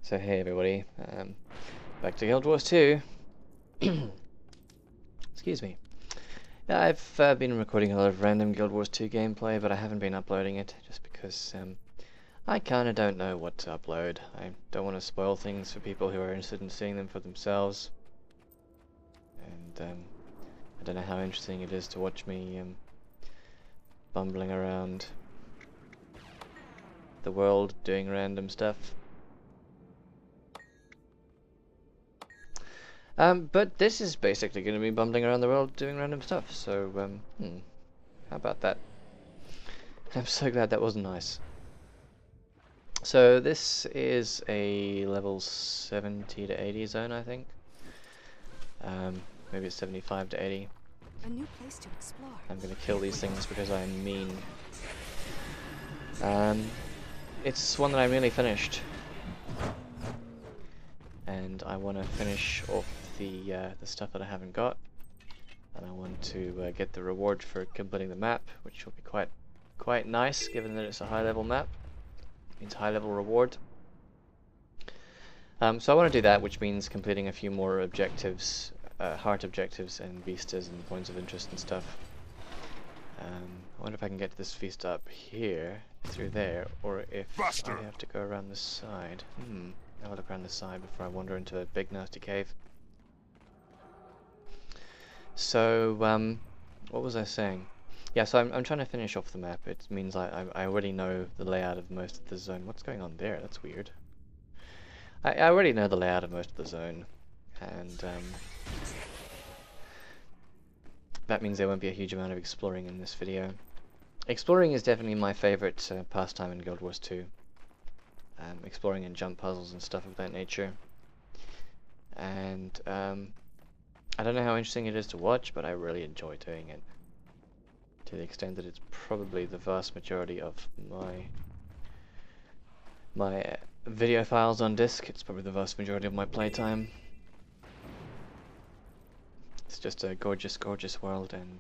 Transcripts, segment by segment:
So hey everybody, back to Guild Wars 2. Excuse me. Yeah, I've been recording a lot of random Guild Wars 2 gameplay, but I haven't been uploading it just because I kind of don't know what to upload. I don't want to spoil things for people who are interested in seeing them for themselves. And I don't know how interesting it is to watch me bumbling around the world doing random stuff. But this is basically going to be bumbling around the world doing random stuff, so, how about that? I'm so glad that wasn't nice. So this is a level 70 to 80 zone, I think. Maybe it's 75 to 80. A new place to explore. I'm going to kill these things because I'm mean. It's one that I nearly finished. And I want to finish off the stuff that I haven't got, and I want to get the reward for completing the map, which will be quite nice, given that it's a high-level map. It means high-level reward. So I want to do that, which means completing a few more objectives, heart objectives, and vistas and points of interest and stuff. I wonder if I can get to this vista up here through there, or if I have to go around the side. I'll look around the side before I wander into a big nasty cave. So, what was I saying? Yeah, so I'm trying to finish off the map. It means I already know the layout of most of the zone. What's going on there? That's weird. I already know the layout of most of the zone, and that means there won't be a huge amount of exploring in this video. Exploring is definitely my favorite pastime in Guild Wars 2. Exploring and jump puzzles and stuff of that nature. And I don't know how interesting it is to watch, but I really enjoy doing it. To the extent that it's probably the vast majority of my video files on disk. It's probably the vast majority of my playtime. It's just a gorgeous, gorgeous world, and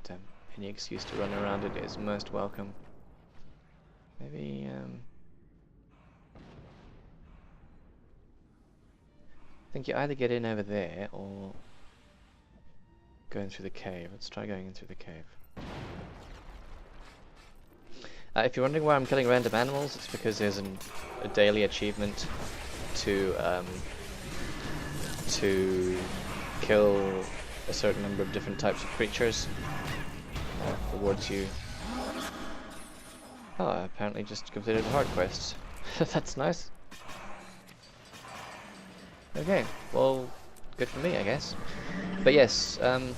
any excuse to run around it is most welcome. Maybe I think you either get in over there or going through the cave. Let's try going in through the cave. If you're wondering why I'm killing random animals, it's because there's a daily achievement to kill a certain number of different types of creatures. Rewards you. Oh, I apparently just completed a hard quest. That's nice. Okay, well, good for me, I guess. But yes, I don't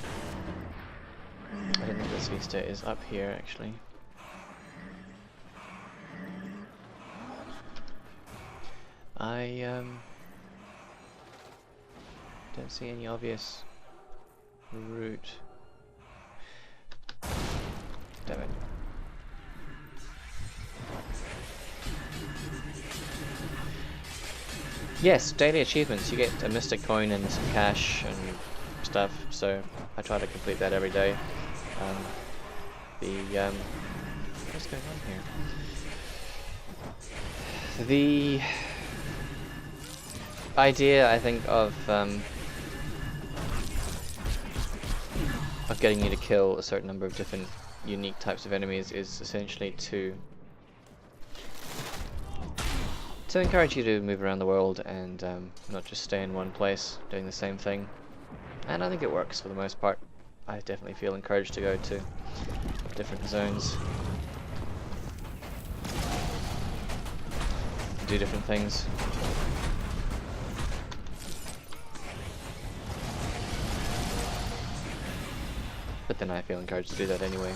think this vista is up here, actually. I don't see any obvious route. Damn it. Yes, daily achievements. You get a mystic coin and some cash and stuff, so I try to complete that every day. What's going on here? The idea, I think, of getting you to kill a certain number of different unique types of enemies is essentially to encourage you to move around the world and not just stay in one place doing the same thing. And I think it works for the most part. I definitely feel encouraged to go to different zones, do different things. But then I feel encouraged to do that anyway.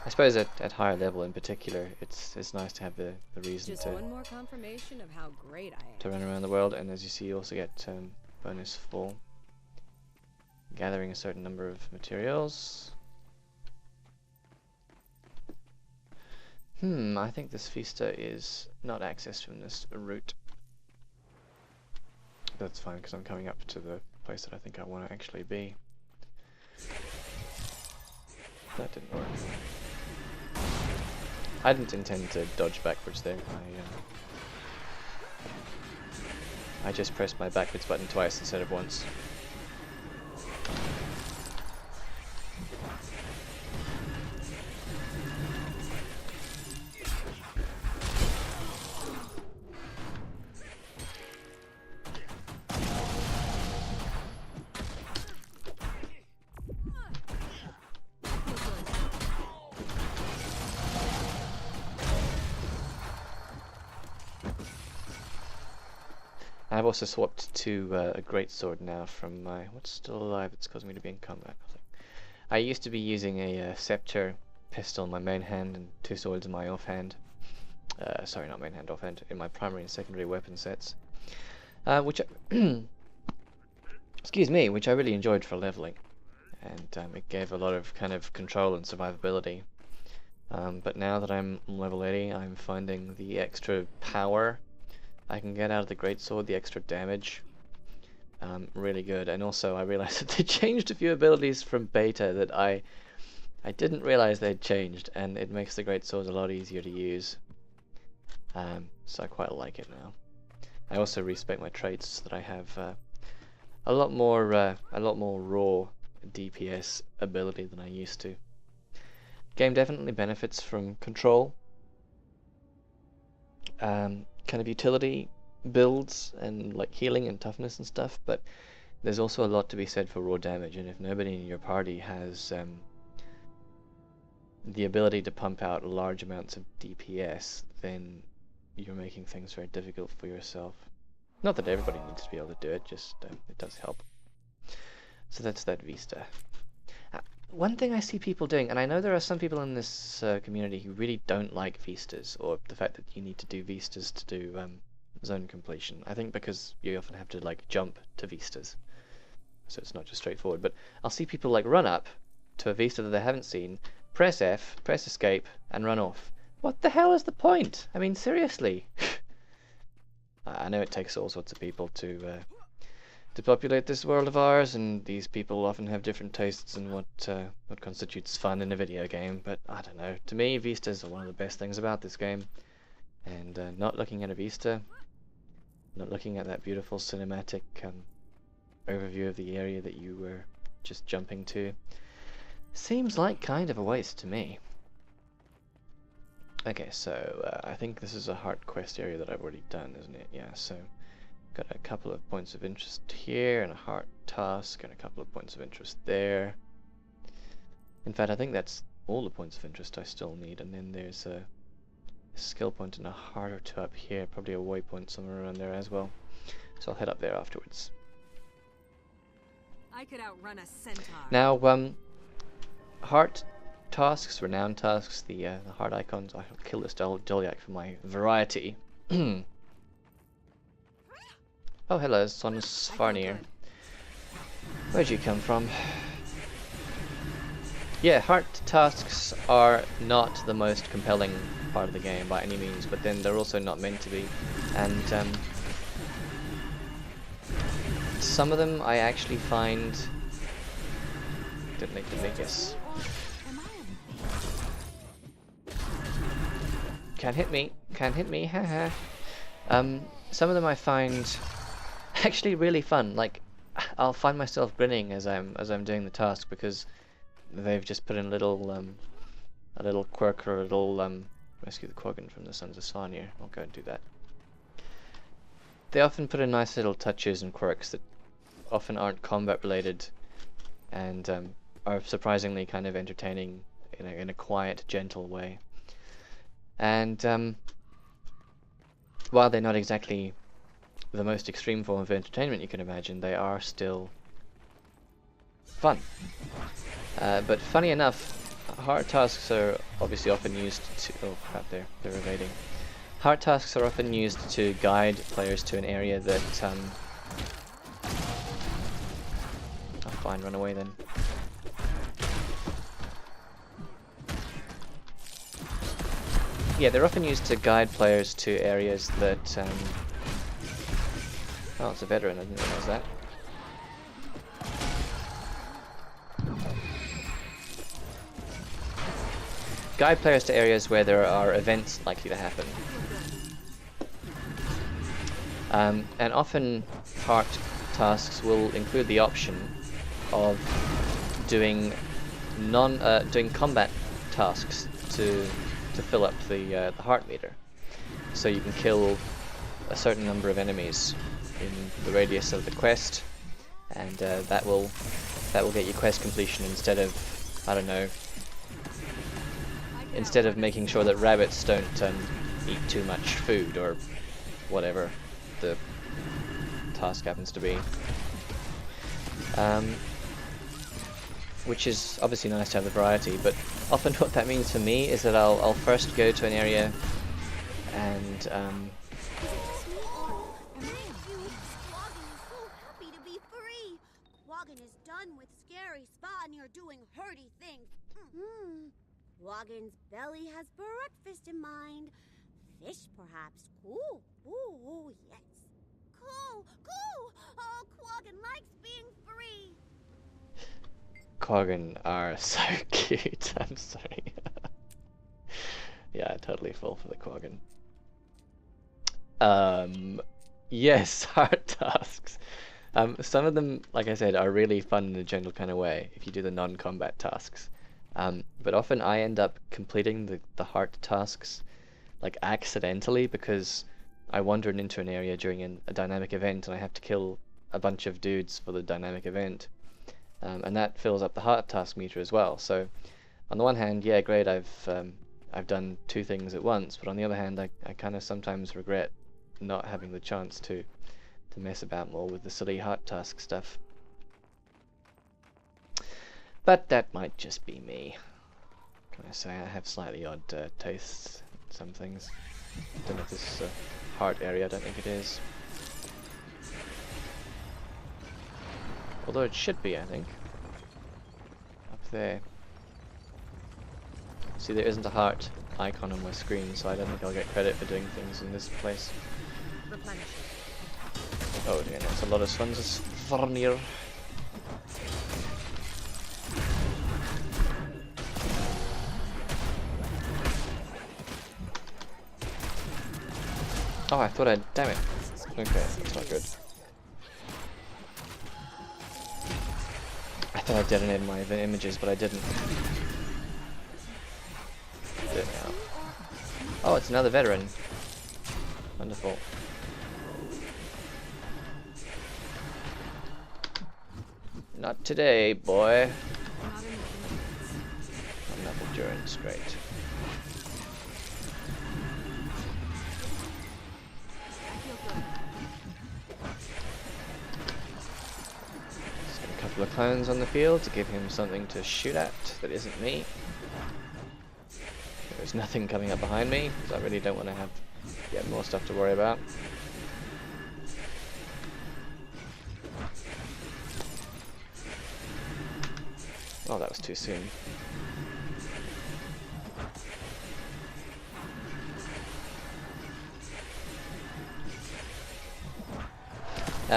I suppose at higher level in particular, it's nice to have the reason Just one more confirmation of how great I am. to run around the world. And as you see, you also get bonus for gathering a certain number of materials. I think this vista is not accessed from this route. That's fine, because I'm coming up to the place that I think I want to actually be. That didn't work. I didn't intend to dodge backwards there. I just pressed my backwards button twice instead of once. I've also swapped to a greatsword now from my... What's still alive that's causing me to be in combat? I used to be using a scepter pistol in my main hand and 2 swords in my offhand. Sorry, not main hand, offhand. In my primary and secondary weapon sets. Which I excuse me, which I really enjoyed for leveling. And it gave a lot of kind of control and survivability. But now that I'm level 80, I'm finding the extra power I can get out of the greatsword, the extra damage, really good. And also I realized that they changed a few abilities from beta that I didn't realize they'd changed, and it makes the greatsword a lot easier to use. So I quite like it now. I also respec my traits so that I have a lot more raw DPS ability than I used to. Game definitely benefits from control. Kind of utility builds and like healing and toughness and stuff, but there's also a lot to be said for raw damage, and if nobody in your party has the ability to pump out large amounts of DPS, then you're making things very difficult for yourself. Not that everybody needs to be able to do it, just it does help. So that's that Vista. One thing I see people doing, and I know there are some people in this community who really don't like Vistas, or the fact that you need to do Vistas to do zone completion. I think because you often have to like jump to Vistas, so it's not just straightforward. But I'll see people like run up to a Vista that they haven't seen, press F, press escape, and run off. What the hell is the point? I mean, seriously. I know it takes all sorts of people to populate this world of ours, and these people often have different tastes in what constitutes fun in a video game, but I don't know. To me, Vistas are one of the best things about this game, and not looking at a Vista, not looking at that beautiful cinematic overview of the area that you were just jumping to, seems like kind of a waste to me. Okay, so I think this is a heart quest area that I've already done, isn't it? Yeah, so got a couple of points of interest here, and a heart task, and a couple of points of interest there. In fact, I think that's all the points of interest I still need, and then there's a skill point and a heart or 2 up here, probably a waypoint somewhere around there as well. So I'll head up there afterwards. I could outrun a centaur. Now, heart tasks, renown tasks, the heart icons. I'll kill this Doliac for my variety. Oh, hello, Sonus Farnir. Where'd you come from? Yeah, heart tasks are not the most compelling part of the game by any means, but then they're also not meant to be. And some of them I actually find... Didn't yes. Can't hit me, haha. Some of them I find actually really fun. Like, I'll find myself grinning as I'm doing the task because they've just put in a little quirk or a little rescue the Quaggan from the Sons of Sarnir. I'll go and do that. They often put in nice little touches and quirks that often aren't combat related and are surprisingly kind of entertaining in a quiet, gentle way. And while they're not exactly the most extreme form of entertainment you can imagine, they are still fun. But funny enough, heart tasks are obviously often used to... Oh crap, they're evading. Heart tasks are often used to guide players to an area that... Oh fine, run away then. Yeah, they're often used to guide players to areas that... Oh, it's a veteran, I didn't realize that. Guide players to areas where there are events likely to happen. And often heart tasks will include the option of doing doing combat tasks to fill up the heart meter. So you can kill a certain number of enemies in the radius of the quest, and that will get you quest completion instead of, I don't know, instead of making sure that rabbits don't eat too much food or whatever the task happens to be. Which is obviously nice to have the variety, but often what that means for me is that I'll first go to an area and Quaggan is so happy to be free. Quaggan is done with scary spa near doing hurty things. Quaggan's belly has breakfast in mind. Fish, perhaps. Ooh, yes. Cool. Oh, Quaggan likes being free. Quaggan are so cute. I'm sorry. Yeah, I totally fall for the Quaggan. Yes, hard tasks. Some of them, like I said, are really fun in a gentle kind of way if you do the non-combat tasks. But often I end up completing the heart tasks like accidentally because I wandered into an area during a dynamic event and I have to kill a bunch of dudes for the dynamic event. And that fills up the heart task meter as well. So on the one hand, yeah, great, I've done two things at once, but on the other hand, I kind of sometimes regret not having the chance to mess about more with the silly heart task stuff. But that might just be me. Can I say I have slightly odd tastes in some things. Don't know if this is a heart area, I don't think it is. Although it should be, I think. Up there. See, there isn't a heart icon on my screen, so I don't think I'll get credit for doing things in this place. Oh, yeah, that's a lot of swans for near. Oh, I thought I'd... damn it. Okay, that's not good. I thought I detonated my images, but I didn't. Do it now. Oh, it's another veteran. Wonderful. Not today, boy. Not enough endurance, great. Couple of clones on the field to give him something to shoot at that isn't me. There's nothing coming up behind me, because I really don't want to have yet more stuff to worry about. Oh, that was too soon.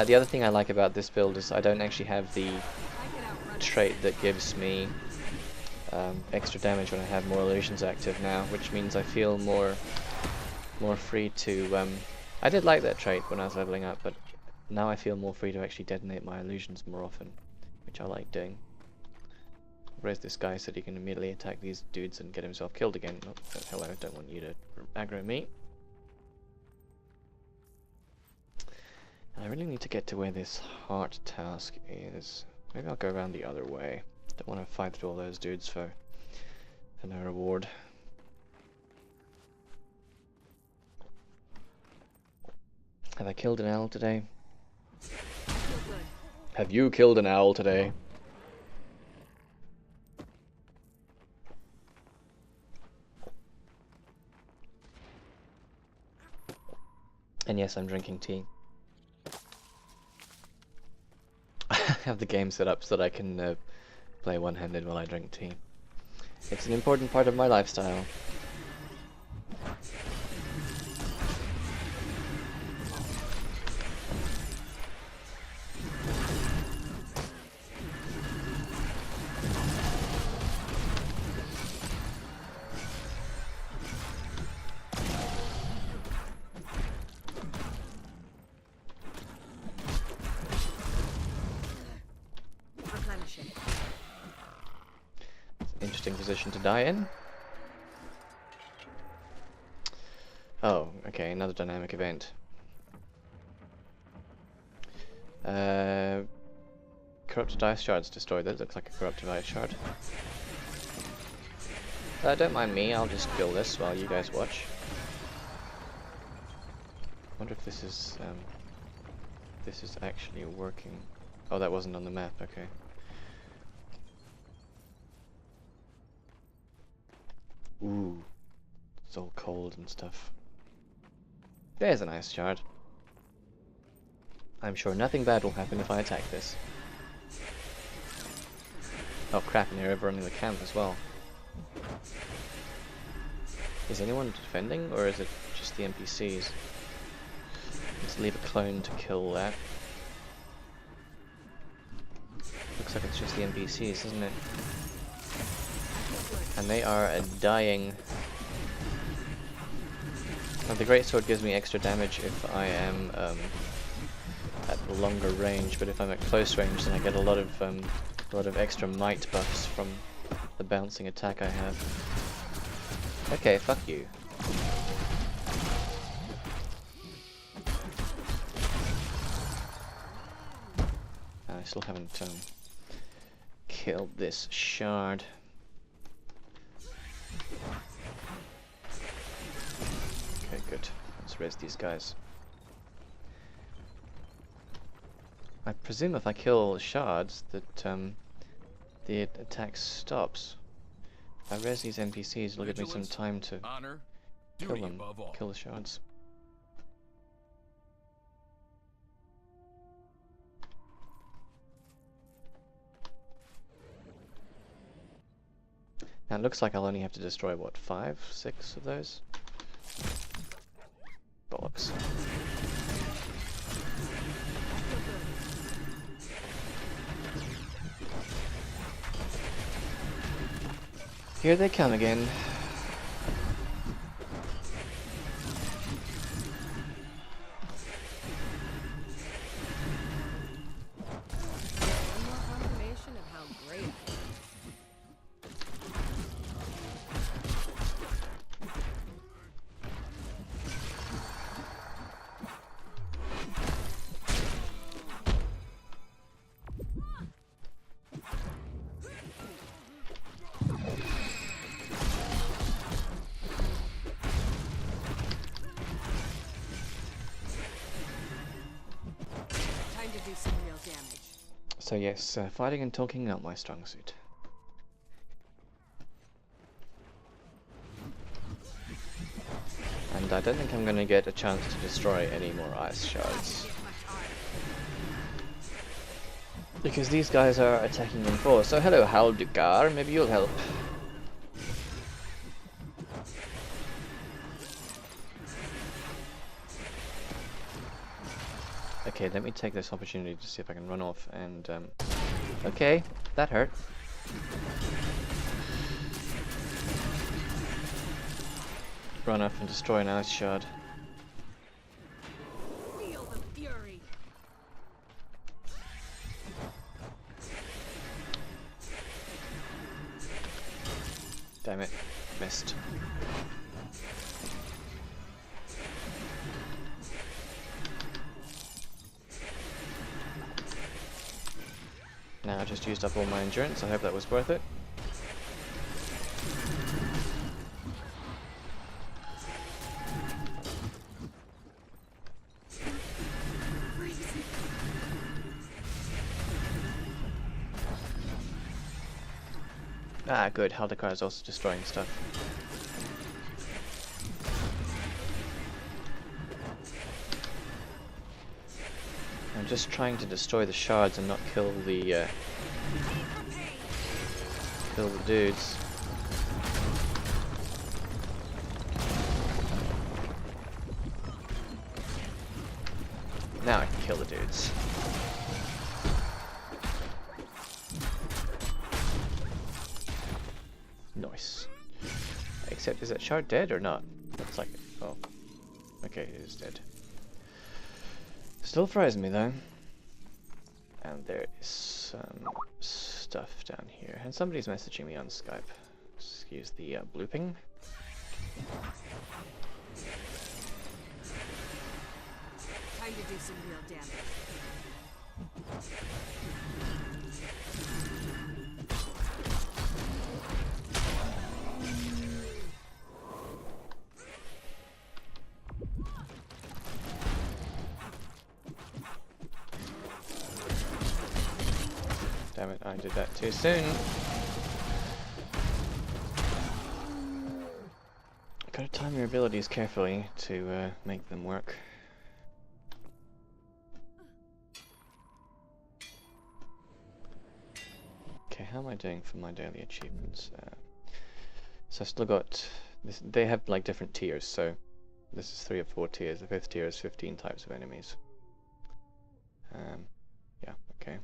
The other thing I like about this build is I don't actually have the trait that gives me extra damage when I have more illusions active now, which means I feel more free to... I did like that trait when I was leveling up, but now I feel more free to actually detonate my illusions more often, which I like doing. Whereas this guy said he can immediately attack these dudes and get himself killed again. Oh, hello, I don't want you to aggro me. I really need to get to where this heart task is. Maybe I'll go around the other way. Don't want to fight through all those dudes for no reward. Have I killed an owl today? Have you killed an owl today? And yes, I'm drinking tea. I have the game set up so that I can play one-handed while I drink tea. It's an important part of my lifestyle. interesting position to die in. Oh, okay, another dynamic event. Corrupted ice shards destroyed. That looks like a corrupted ice shard. Don't mind me, I'll just kill this while you guys watch. Wonder if this is actually working. Oh, that wasn't on the map, okay. Ooh, it's all cold and stuff. There's an ice shard. I'm sure nothing bad will happen if I attack this. Oh crap, and they're overrunning the camp as well. Is anyone defending, or is it just the NPCs? Let's leave a clone to kill that. Looks like it's just the NPCs, isn't it? And they are dying. Now, the greatsword gives me extra damage if I am at longer range, but if I'm at close range, then I get a lot of extra might buffs from the bouncing attack I have. Okay, fuck you. I still haven't killed this shard. Okay, good. Let's res these guys. I presume if I kill shards that the attack stops. If I res these NPCs, it'll give me some time to kill them, kill the shards. Now it looks like I'll only have to destroy, what, 5, 6 of those? Bollocks. Here they come again. One more confirmation of how great I am. Time to do some real damage. So yes, fighting and talking not my strong suit. And I don't think I'm going to get a chance to destroy any more ice shards. Because these guys are attacking in force. So hello Haldukar, maybe you'll help. Okay, let me take this opportunity to see if I can run off and okay, that hurt. Run off and destroy an ice shard. Feel the fury. Damn it, missed. Now I just used up all my endurance, I hope that was worth it. Ah, good. Haldukar is also destroying stuff. I'm just trying to destroy the shards and not kill the dudes. Now I can kill the dudes. Nice. Except, is that shard dead or not? Looks like it. Oh. Okay, it is dead. Still fries me though. And there is some stuff down here. And somebody's messaging me on Skype. excuse the blooping. Time to do some real damage. Damn it, I did that too soon. Gotta time your abilities carefully to make them work. Okay, how am I doing for my daily achievements? So I've still got this. They have like different tiers, so this is 3 or 4 tiers. The 5th tier is 15 types of enemies. Yeah, okay.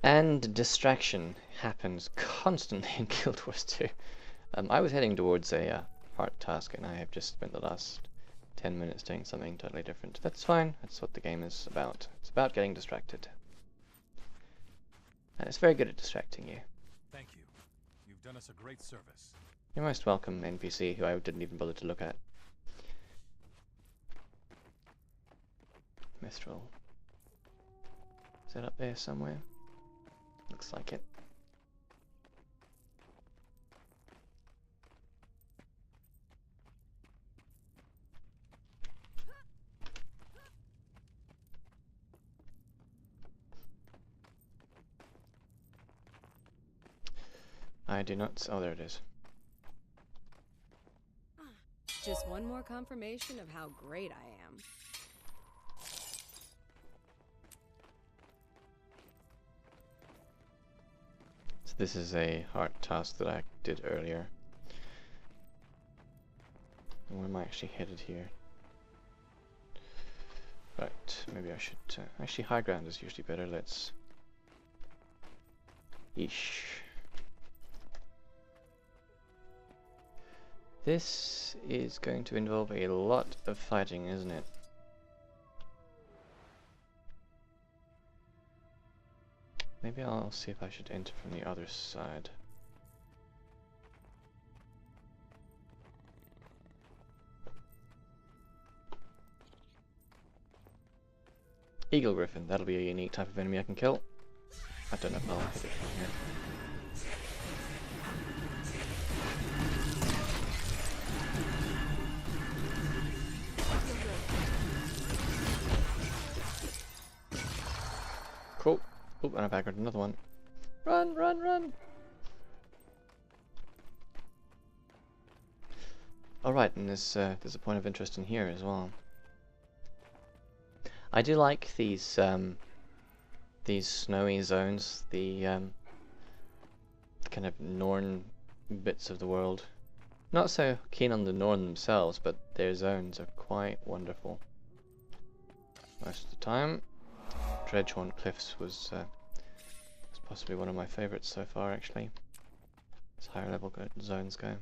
And distraction happens constantly in Guild Wars 2. I was heading towards a hard task, and I have just spent the last 10 minutes doing something totally different. That's fine, that's what the game is about. It's about getting distracted. And it's very good at distracting you. Thank you. You've done us a great service. You're most welcome, NPC, who I didn't even bother to look at. Mistral. Is that up there somewhere? Looks like it. I do not. Oh, there it is. Just one more confirmation of how great I am. So this is a hard task that I did earlier. And where am I actually headed here? Right, maybe I should... actually, high ground is usually better. Let's... Yeesh. This is going to involve a lot of fighting, isn't it? Maybe I'll see if I should enter from the other side. Eagle Griffin, that'll be a unique type of enemy I can kill. I don't know if I'll hit it from here. Cool. Oop, and I backward another one. Run, run, run! Alright, and there's a point of interest in here as well. I do like these snowy zones, the kind of Norn bits of the world. Not so keen on the Norn themselves, but their zones are quite wonderful most of the time. Dredgehorn Cliffs was possibly one of my favourites so far, actually. As higher level zones go.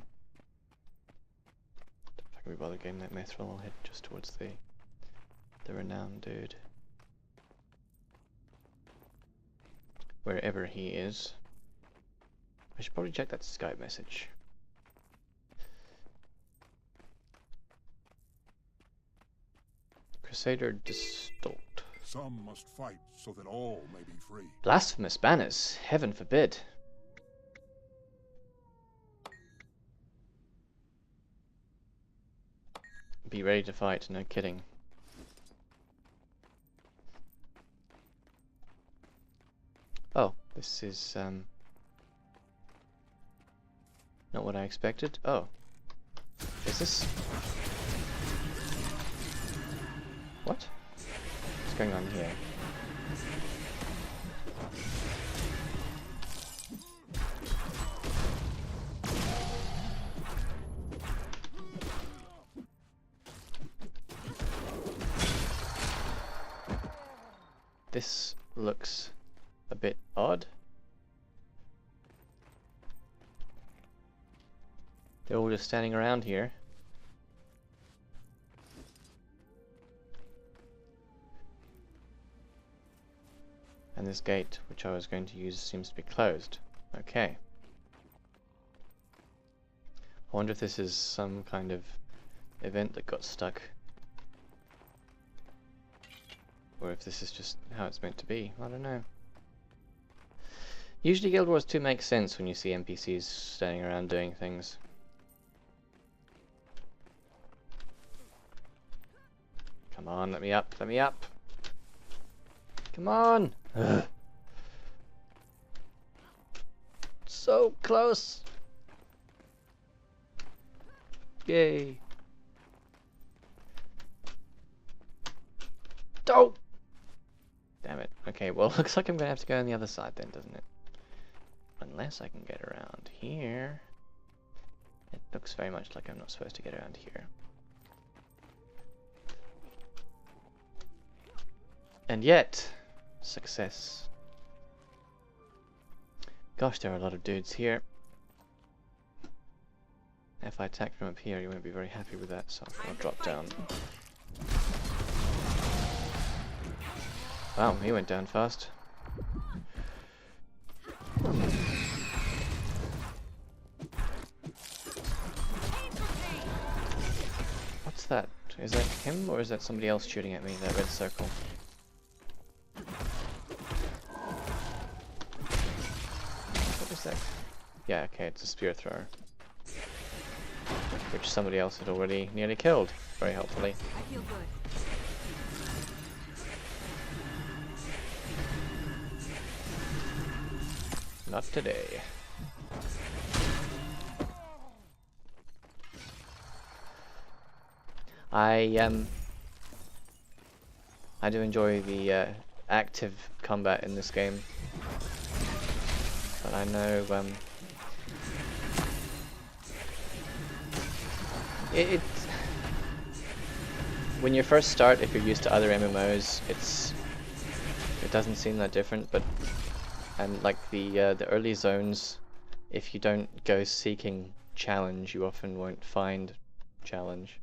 If I can be bothered getting that mithril, I'll head just towards the renowned dude. Wherever he is. I should probably check that Skype message. Crusader Distort. Some must fight so that all may be free. Blasphemous banners, heaven forbid. Be ready to fight, no kidding. Oh, this is not what I expected. Oh. Is this? What? What's going on here? This looks a bit odd. They're all just standing around here. And this gate, which I was going to use, seems to be closed. Okay. I wonder if this is some kind of event that got stuck. Or if this is just how it's meant to be. I don't know. Usually Guild Wars 2 makes sense when you see NPCs standing around doing things. Come on, let me up, let me up! Come on! Ugh. So close! Yay! Oh! Damn it. Okay, well, looks like I'm gonna have to go on the other side then, doesn't it? Unless I can get around here. It looks very much like I'm not supposed to get around here. And yet, success. Gosh, there are a lot of dudes here. If I attack from up here, you won't be very happy with that, so I'll drop down. Wow, he went down fast. What's that? Is that him, or is that somebody else shooting at me, that red circle? What is that? Yeah, okay, it's a spear thrower. Which somebody else had already nearly killed, very helpfully. I feel good. Not today. I do enjoy the active combat in this game, but I know when you first start, if you're used to other MMOs, it doesn't seem that different, but and like the early zones, if you don't go seeking challenge, you often won't find challenge.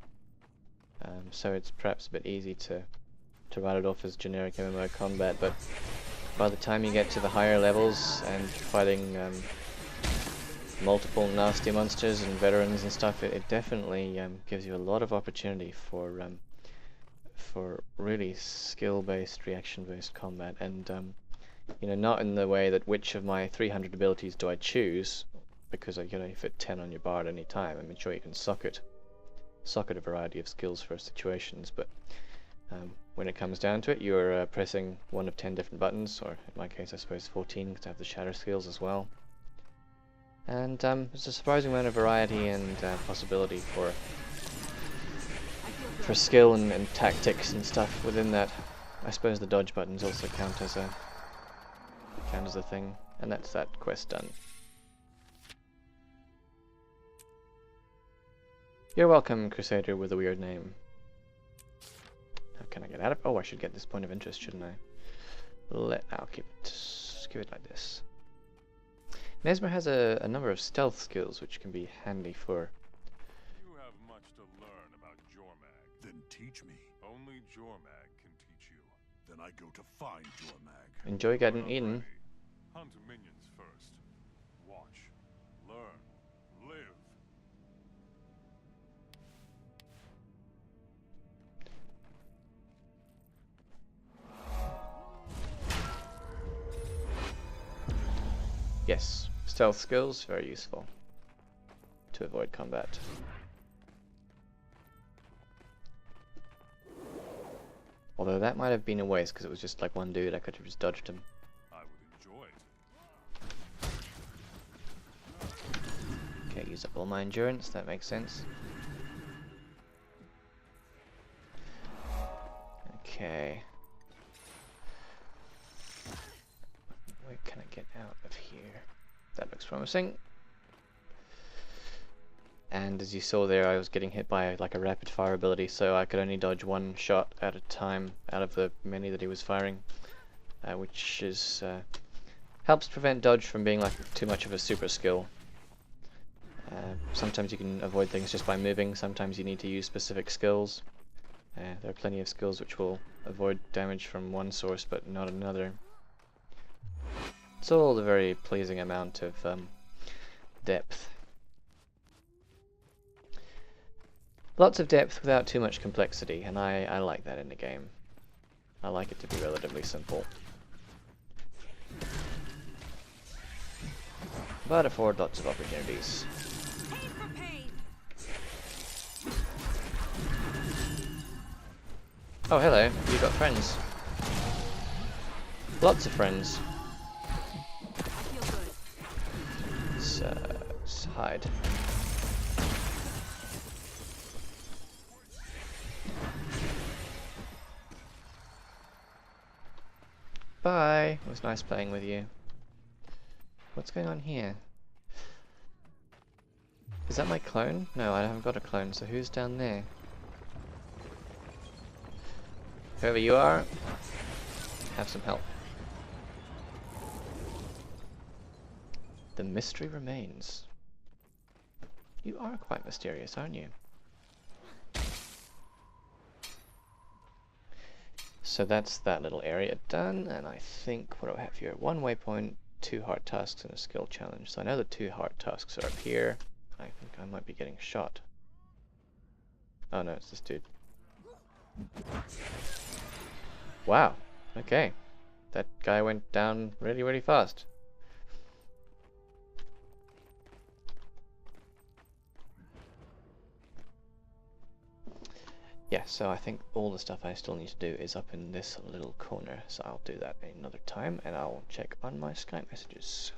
So it's perhaps a bit easy to write it off as generic MMO combat, but by the time you get to the higher levels and fighting multiple nasty monsters and veterans and stuff, it definitely gives you a lot of opportunity for really skill-based, reaction-based combat, and you know, not in the way that which of my 300 abilities do I choose, because you know, you fit 10 on your bar at any time. I mean, sure, you can socket a variety of skills for situations, but when it comes down to it, you're pressing one of 10 different buttons, or in my case, I suppose 14, because I have the shatter skills as well. And there's a surprising amount of variety and possibility for skill and tactics and stuff within that. I suppose the dodge buttons also count as a thing, and that's that quest done. You're welcome, Crusader with a weird name. How can I get out of? Oh, I should get this point of interest, shouldn't I? I'll keep it like this. Nesmer has a number of stealth skills which can be handy for. You have much to learn about Jormag. Then teach me. Only Jormag can teach you. Then I go to find Jormag. Enjoy getting eaten. Hunt minions first. Watch. Learn. Live. Yes, stealth skills, very useful to avoid combat. Although that might have been a waste, because it was just like one dude, I could have just dodged him. I would enjoy it. Okay, use up all my endurance, that makes sense. Okay. Where can I get out of here? That looks promising. And as you saw there, I was getting hit by like a rapid fire ability, so I could only dodge one shot at a time out of the many that he was firing, which is helps prevent dodge from being like too much of a super skill. Sometimes you can avoid things just by moving, sometimes you need to use specific skills. There are plenty of skills which will avoid damage from one source but not another. It's all a very pleasing amount of depth. Lots of depth without too much complexity, and I like that in the game. I like it to be relatively simple. But afford lots of opportunities. Oh, hello. You got friends. Lots of friends. Let's hide. Bye. It was nice playing with you. What's going on here? Is that my clone? No, I haven't got a clone, so who's down there? Whoever you are, have some help. The mystery remains. You are quite mysterious, aren't you? So that's that little area done, and I think, what do I have here? 1 waypoint, 2 hard tasks, and a skill challenge. So I know the 2 hard tasks are up here. I think I might be getting shot. Oh no, it's this dude. Wow, okay. That guy went down really, really fast. Yeah, so I think all the stuff I still need to do is up in this little corner, so I'll do that another time, and I'll check on my Skype messages.